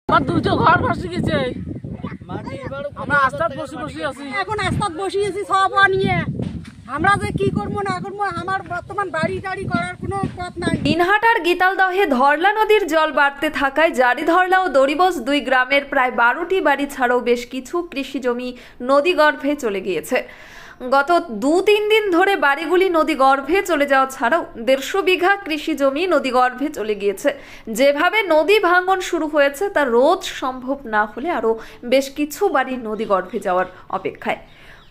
আমার দুটো ঘর ভাসি গেছে। আমরা আস্তাত বসে আছি, এখন আস্তাত বসিয়েছি সব নিয়ে। আমরা যে কি করবো না করবো, আমার বর্তমান বাড়ি টাড়ি করার কোনো পথ নাই। দিনহাটার গীতালদহে ধরলা নদীর জল বাড়তে থাকায় জারিধরলা ও দড়িবস দুই গ্রামের প্রায় 12টি বাড়ি ছাড়াও বেশ কিছু কৃষি জমি নদীগর্ভে চলে গিয়েছে। গত 2-3 দিন ধরে বাড়িগুলি নদীগর্ভে চলে যাওয়া ছাড়াও 150 বিঘা কৃষি জমি নদীগর্ভে চলে গিয়েছে। যেভাবে নদী ভাঙন শুরু হয়েছে তা রোধ সম্ভব না হলে আরও বেশ কিছু বাড়ি নদীগর্ভে যাওয়ার অপেক্ষায়।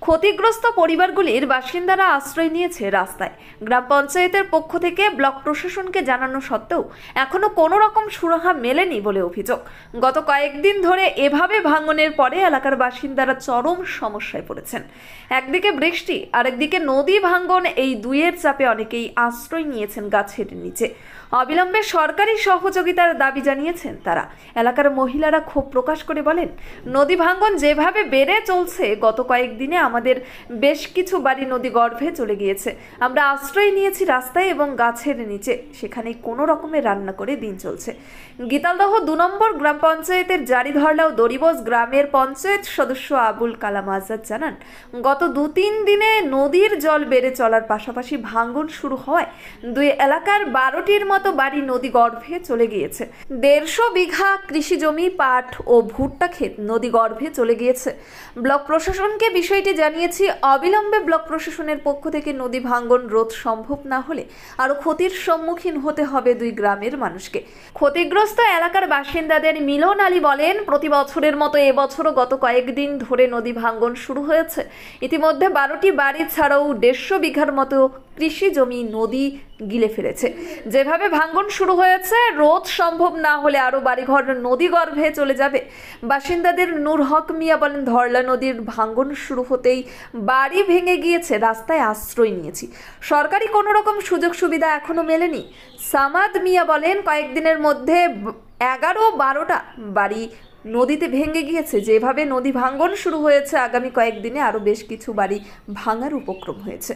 ক্ষতিগ্রস্ত পরিবারগুলির বাসিন্দারা আশ্রয় নিয়েছে রাস্তায়। গ্রাম পঞ্চায়েতের পক্ষ থেকে ব্লক প্রশাসনকে জানানো সত্ত্বেও এখনো কোনো রকম সুরাহা মেলেনি বলে অভিযোগ। গত কয়েকদিন ধরে এভাবে ভাঙনের পরে এলাকার বাসিন্দারা চরম সমস্যায় পড়েছেন। একদিকে বৃষ্টি, আরেকদিকে নদী ভাঙন, এই দুইয়ের চাপে অনেকেই আশ্রয় নিয়েছেন গাছের নিচে। অবিলম্বে সরকারি সহযোগিতার দাবি জানিয়েছেন তারা। এলাকার মহিলারা ক্ষোভ প্রকাশ করে বলেন, নদী ভাঙন যেভাবে বেড়ে চলছে, গত কয়েকদিনে আমাদের বেশ কিছু বাড়ি নদী গর্ভে চলে গিয়েছে। আমরা আশ্রয় নিয়েছি রাস্তায় এবং গাছের নিচে, সেখানেই কোনো রকমের রান্না করে দিন চলছে। গীতালদহ 2 নম্বর গ্রাম পঞ্চায়েতের জারিধরলা ও দড়িবস গ্রামের পঞ্চায়েত সদস্য আবুল কালাম আজাদ জানান, গত 2-3 দিনে নদীর জল বেড়ে চলার পাশাপাশি ভাঙন শুরু হওয়ায় দুই এলাকার 12টির মতো বাড়ি নদী গর্ভে চলে গিয়েছে। 150 বিঘা কৃষি জমি, পাট ও ভুট্টা ক্ষেত নদী গর্ভে চলে গিয়েছে। ব্লক প্রশাসনকে বিষয়টি জানিয়েছি। অবিলম্বে ব্লক প্রশাসনের পক্ষ থেকে নদী ভাঙন রোধ সম্ভব না হলে আরো ক্ষতির সম্মুখীন হতে হবে দুই গ্রামের মানুষকে। ক্ষতিগ্রস্ত এলাকার বাসিন্দাদের মিলন আলী বলেন, প্রতি বছরের মতো এবছরও গত কয়েকদিন ধরে নদী ভাঙন শুরু হয়েছে। ইতিমধ্যে 12টি বাড়ি ছাড়াও 150 বিঘার মতো কৃষি জমি নদী গিলে ফেলেছে। যেভাবে ভাঙন শুরু হয়েছে, রোধ সম্ভব না হলে আরো বাড়িঘর নদী গর্ভে চলে যাবে। বাসিন্দাদের নূর হক মিয়া বলেন, ধরলা নদীর ভাঙন শুরু হতেই বাড়ি ভেঙে গিয়েছে, রাস্তায় আশ্রয় নিয়েছি। সরকারি কোনো রকম সুযোগ সুবিধা এখনো মেলেনি। সামাদ মিয়া বলেন, কয়েকদিনের মধ্যে 11-12টা বাড়ি নদীতে ভেঙে গিয়েছে। যেভাবে নদী ভাঙন শুরু হয়েছে, আগামী কয়েকদিনে আরো বেশ কিছু বাড়ি ভাঙার উপক্রম হয়েছে।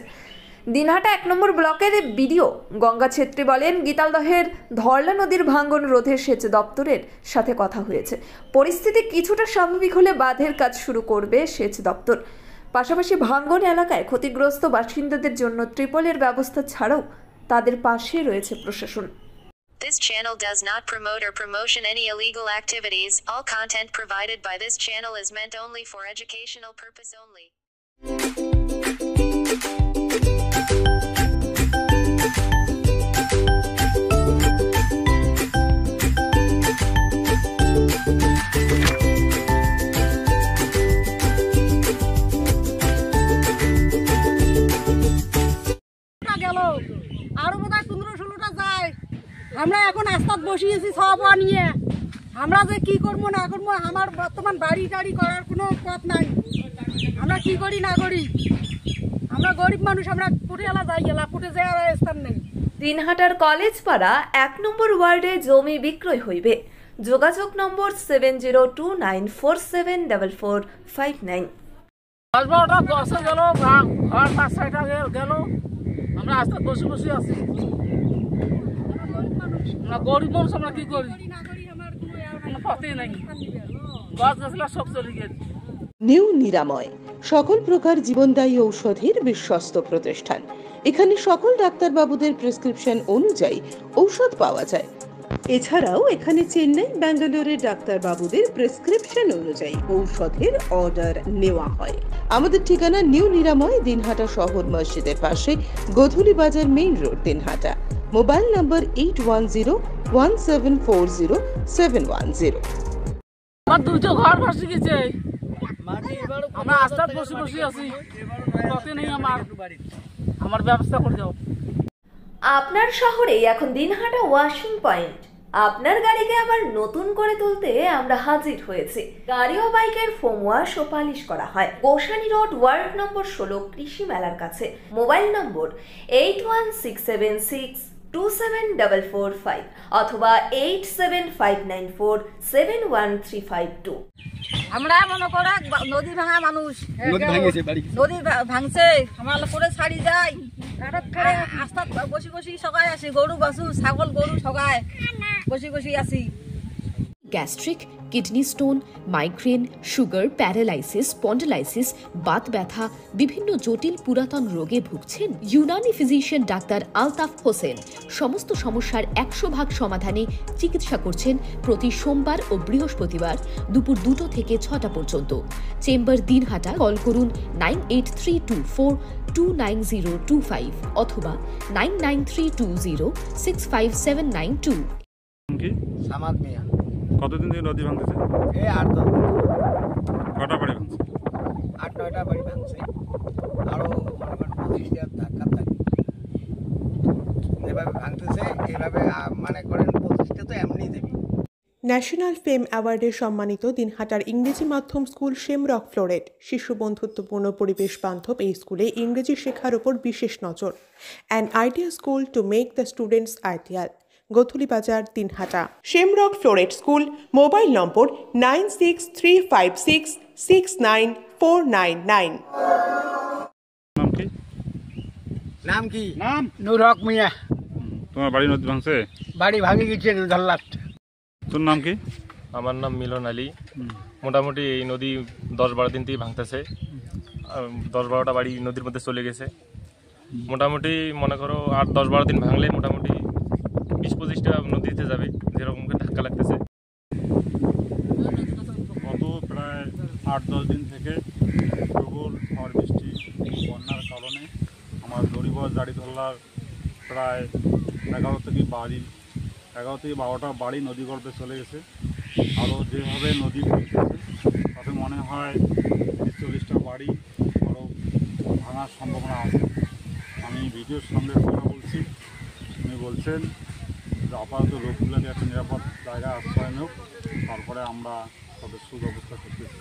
দিনহাটা 1 নম্বর ব্লকের বিডিও গঙ্গা ছেত্রী বলেন, গীতালদহের ধরলা নদীর ভাঙন রোধে সেচ দপ্তরের সাথে কথা হয়েছে। পরিস্থিতি কিছুটা স্বাভাবিক হলে বাঁধের কাজ শুরু করবে সেচ দপ্তর। পাশাপাশি ভাঙন এলাকায় ক্ষতিগ্রস্ত বাসিন্দাদের জন্য ত্রিপলের ব্যবস্থা ছাড়াও তাদের পাশে রয়েছে প্রশাসন। This channel does not promote or promotion any illegal activities. All content provided by this channel is meant only for educational purpose only. আরো বোধহয় 15-16টা যায়। আমরা এখন আস্তাত বসিয়েছি সব নিয়ে। আমরা যে কি করবো না করবো, আমার বর্তমান বাড়ি টাড়ি করার কোনো পথ নাই। আমরা কি করি না করি, আমরা গরিব মানুষ, আমরা ফুটে এলা যাই, এলা ফুটে যাওয়ার স্থান নেই। দিনহাটার কলেজপাড়া 1 নম্বর ওয়ার্ডে জমি বিক্রয় হইবে। যোগাযোগ নম্বর 7029474459। 10-12টা গছে গেল, ঘর 5-6টা গেল। আমরা আস্তাত বসে আছি। আমরা গরিব মানুষ, আমরা কি করি, কোনো পথই নাই। গাছ গাছলা সব চলে গেছে। নিউ নিরাময় সকল প্রকার জীবনদায়ী ঔষধের বিশ্বস্ত প্রতিষ্ঠান। এখানে সকল ডাক্তারবাবুদের প্রেসক্রিপশন অনুযায়ী ঔষধ পাওয়া যায়। এছাড়াও এখানে চেন্নাই, ব্যাঙ্গালোরের ডাক্তারবাবুদের প্রেসক্রিপশন অনুযায়ী ঔষধের অর্ডার নেওয়া হয়। আমাদের ঠিকানা নিউ নিরাময়, দিনহাটা শহর মসজিদের পাশে, গোধূলি বাজার, মেইন রোড, দিনহাটা। মোবাইল নম্বর 8101740710। আমার দুটো ঘর ভাসি গেছে। আমরা আস্তাত বসে আছি, পথে নেই। আমার ব্যবস্থা করে দাও। আপনার শহরে এখন দিনহাটা ওয়াশিং পয়েন্ট। আপনার গাড়িকে আবার নতুন করে তুলতে আমরা হাজির হয়েছি। গাড়ি ও বাইকের ফোম ওয়াশ ও পালিশ করা হয়। গোসানি রোড, ওয়ার্ড নম্বর 16, কৃষি মেলার কাছে। মোবাইল নম্বর 8167627445 অথবা 8759471352। আমরা মনে করে নদী ভাঙা মানুষ, নদী ভাঙছে, আমার করে ছাড়ি যায়। আস্তাত বসি সকায় আসি, গরু বাছু, ছাগল গরু সকায় বসি আসি। Gastric, kidney stone, migraine, sugar, paralysis, spondylosis, Baat ব্যথা, বিভিন্ন জটিল পুরাতন রোগে ভুগছেন? ইউনানি ফিজিশিয়ান ডাক্তার আলতাফ হোসেন সমস্ত সমস্যার 100% সমাধানে চিকিৎসা করছেন প্রতি সোমবার ও বৃহস্পতিবার দুপুর 2টা থেকে 6টা পর্যন্ত। চেম্বার দিনহাটা। কল করুন 9832429025 অথবা 9932065792। কি সামাদ মিয়া। কতদিন থেকে নদী ভাঙতেছে? এই 8-10 কটা বাড়ি ভাঙছে? 8-9টা বাড়ি ভাঙছে, আরো মনে করেন 25টা ধাক্কা থাকে। এভাবে ভাঙতেছে, এভাবে মানে করেন 25টা তো এমনি দেবে। ন্যাশনাল ফেম অ্যাওয়ার্ডে সম্মানিত দিনহাটার ইংরেজি মাধ্যম স্কুল শেমরক ফ্লোরেট। শিশু বন্ধুত্বপূর্ণ পরিবেশ বান্ধব এই স্কুলে ইংরেজি শেখার ওপর বিশেষ নজর। An idea school to make the students ideal. Godhuli Bazar, Dinhata. Shamrock Floret school. Mobile number 9635669499। নাম কি? নাম কি? নাম নূর হক মিয়া। তোমার বাড়ি নদী ভাঙছে? বাড়ি ভাঙি গেছে ধরলাট। তোর নাম কি? আমার নাম মিলন আলী। মোটামুটি এই নদী 10-12 দিন থেকে ভাঙতেছে। 10-12টা বাড়ি নদীর মধ্যে চলে গেছে। মোটামুটি মনে করো 8-10-12 দিন ভাঙলে মোটামুটি 20-25টা নদীতে যাবে, যেরকম ধাক্কা লাগতেছে। গত প্রায় 8-10 দিন থেকে প্রবল ঝড় বৃষ্টি বন্যার কারণে আমার দড়িবজ জারিধরলার প্রায় 11 থেকে 12টা বাড়ি নদীগর্ভে চলে গেছে। আরও যেভাবে নদী ভাঙতেছে তাতে মনে হয় 40টা বাড়ি আরও ভাঙার সম্ভাবনা আছে। আমি ভিডিওর সামনে কথা বলছি, উনি বলছেন যে আপাতত লোকগুলোকে একটা নিরাপদ জায়গায় আশ্রয় নেব, তারপরে আমরা তাদের সুব্যবস্থা করতেছি।